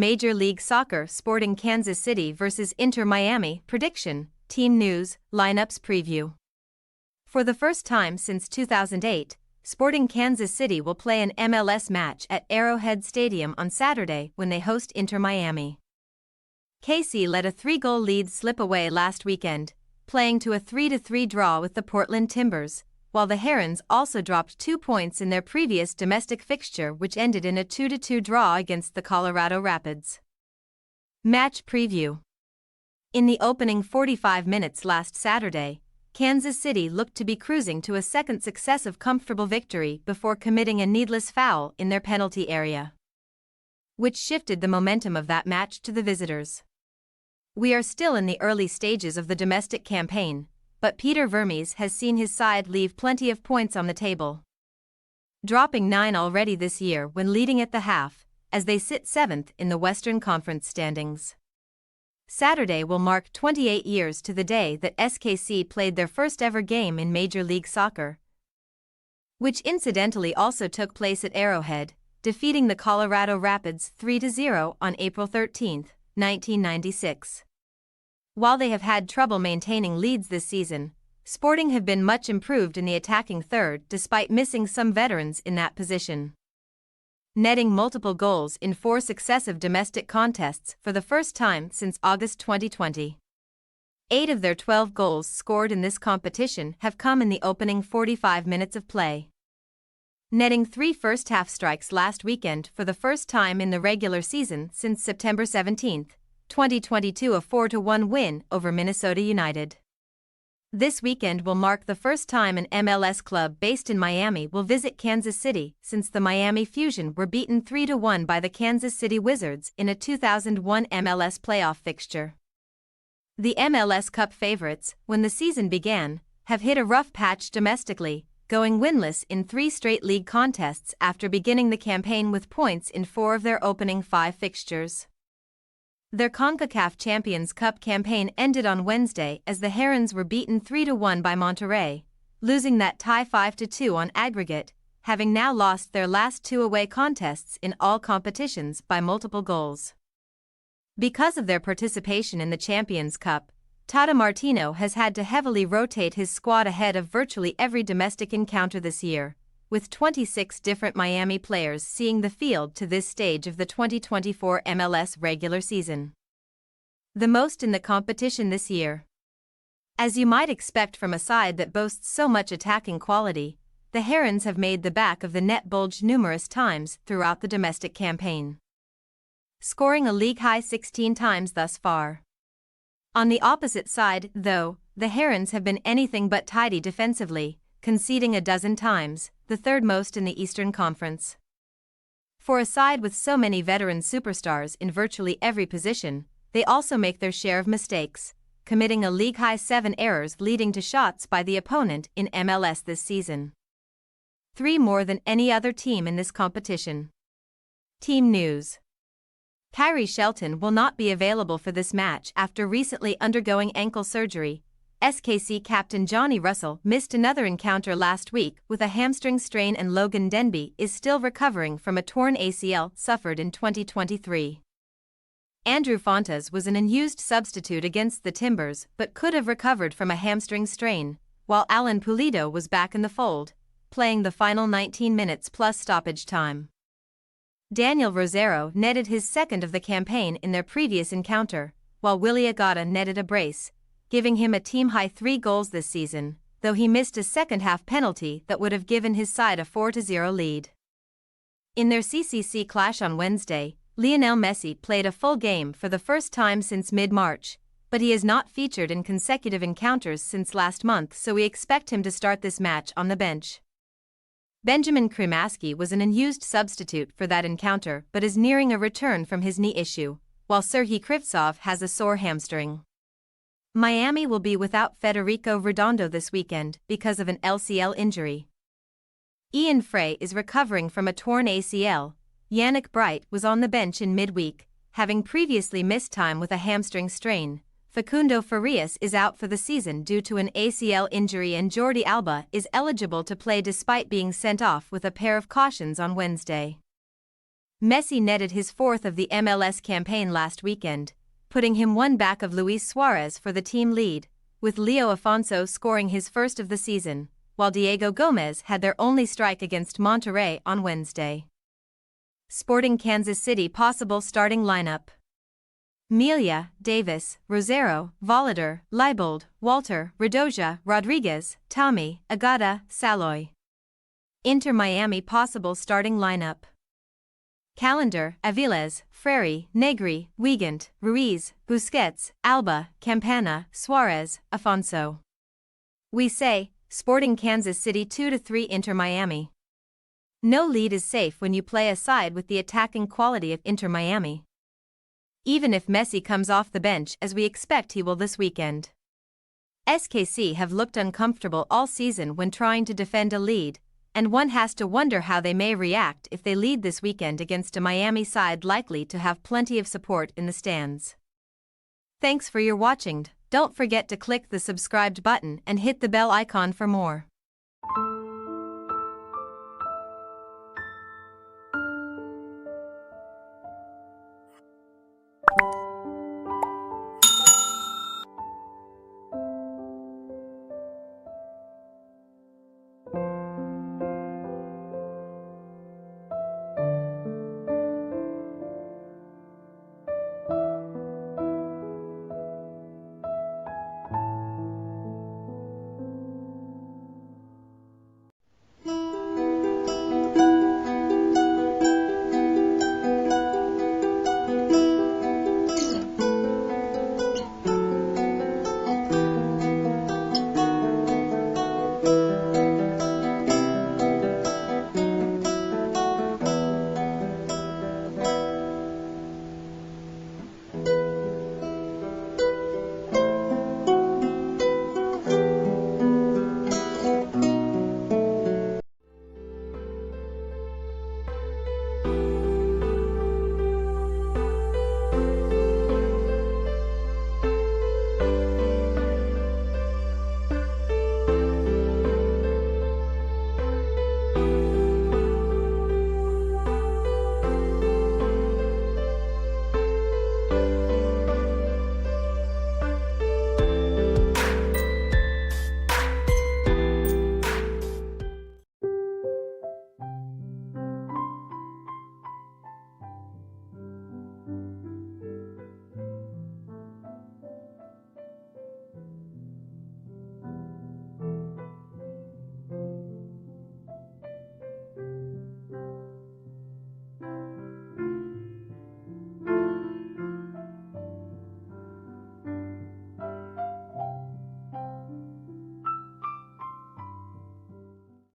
Major League Soccer Sporting Kansas City vs Inter Miami. Prediction, team news, lineups preview. For the first time since 2008, Sporting Kansas City will play an MLS match at Arrowhead Stadium on Saturday when they host Inter Miami. KC let a 3-goal lead slip away last weekend, playing to a 3-3 draw with the Portland Timbers, while the Herons also dropped 2 points in their previous domestic fixture, which ended in a 2-2 draw against the Colorado Rapids. Match preview. In the opening 45 minutes last Saturday, Kansas City looked to be cruising to a second successive comfortable victory before committing a needless foul in their penalty area, which shifted the momentum of that match to the visitors. We are still in the early stages of the domestic campaign, but Peter Vermes has seen his side leave plenty of points on the table, dropping 9 already this year when leading at the half, as they sit 7th in the Western Conference standings. Saturday will mark 28 years to the day that SKC played their first ever game in Major League Soccer, which incidentally also took place at Arrowhead, defeating the Colorado Rapids 3-0 on April 13, 1996. While they have had trouble maintaining leads this season, Sporting have been much improved in the attacking third despite missing some veterans in that position, netting multiple goals in 4 successive domestic contests for the first time since August 2020. 8 of their 12 goals scored in this competition have come in the opening 45 minutes of play, netting 3 first-half strikes last weekend for the first time in the regular season since September 17, 2022, a 4-1 win over Minnesota United. This weekend will mark the first time an MLS club based in Miami will visit Kansas City since the Miami Fusion were beaten 3-1 by the Kansas City Wizards in a 2001 MLS playoff fixture. The MLS Cup favorites, when the season began, have hit a rough patch domestically, going winless in 3 straight league contests after beginning the campaign with points in 4 of their opening 5 fixtures. Their CONCACAF Champions Cup campaign ended on Wednesday as the Herons were beaten 3-1 by Monterrey, losing that tie 5-2 on aggregate, having now lost their last 2 away contests in all competitions by multiple goals. Because of their participation in the Champions Cup, Tata Martino has had to heavily rotate his squad ahead of virtually every domestic encounter this year, with 26 different Miami players seeing the field to this stage of the 2024 MLS regular season, the most in the competition this year. As you might expect from a side that boasts so much attacking quality, the Herons have made the back of the net bulge numerous times throughout the domestic campaign, scoring a league-high 16 times thus far. On the opposite side, though, the Herons have been anything but tidy defensively, conceding a dozen times, the third most in the Eastern Conference. For a side with so many veteran superstars in virtually every position, they also make their share of mistakes, committing a league-high 7 errors leading to shots by the opponent in MLS this season, 3 more than any other team in this competition. Team news. Kyrie Shelton will not be available for this match after recently undergoing ankle surgery. SKC captain Johnny Russell missed another encounter last week with a hamstring strain, and Logan Denby is still recovering from a torn ACL suffered in 2023. Andrew Fontas was an unused substitute against the Timbers but could have recovered from a hamstring strain, while Alan Pulido was back in the fold, playing the final 19 minutes plus stoppage time. Daniel Rosero netted his second of the campaign in their previous encounter, while Willie Agata netted a brace, giving him a team-high 3 goals this season, though he missed a second-half penalty that would have given his side a 4-0 lead. In their CCC clash on Wednesday, Lionel Messi played a full game for the first time since mid-March, but he has not featured in consecutive encounters since last month, so we expect him to start this match on the bench. Benjamin Cremaschi was an unused substitute for that encounter but is nearing a return from his knee issue, while Serhii Krivtsov has a sore hamstring. Miami will be without Federico Redondo this weekend because of an LCL injury. Ian Frey is recovering from a torn ACL. Yannick Bright was on the bench in midweek, having previously missed time with a hamstring strain. Facundo Farias is out for the season due to an ACL injury, and Jordi Alba is eligible to play despite being sent off with a pair of cautions on Wednesday. Messi netted his fourth of the MLS campaign last weekend, putting him one back of Luis Suarez for the team lead, with Leo Afonso scoring his first of the season, while Diego Gomez had their only strike against Monterrey on Wednesday. Sporting Kansas City possible starting lineup: Melia, Davis, Rosero, Volador, Leibold, Walter, Radoja, Rodriguez, Tommy, Agata, Saloy. Inter Miami possible starting lineup: Calendar, Aviles, Frary, Negri, Wiegand, Ruiz, Busquets, Alba, Campana, Suarez, Afonso. We say, Sporting Kansas City 2-3 Inter Miami. No lead is safe when you play a side with the attacking quality of Inter Miami. Even if Messi comes off the bench as we expect he will this weekend. SKC have looked uncomfortable all season when trying to defend a lead, and one has to wonder how they may react if they lead this weekend against a Miami side likely to have plenty of support in the stands. Thanks for your watching. Don't forget to click the subscribed button and hit the bell icon for more.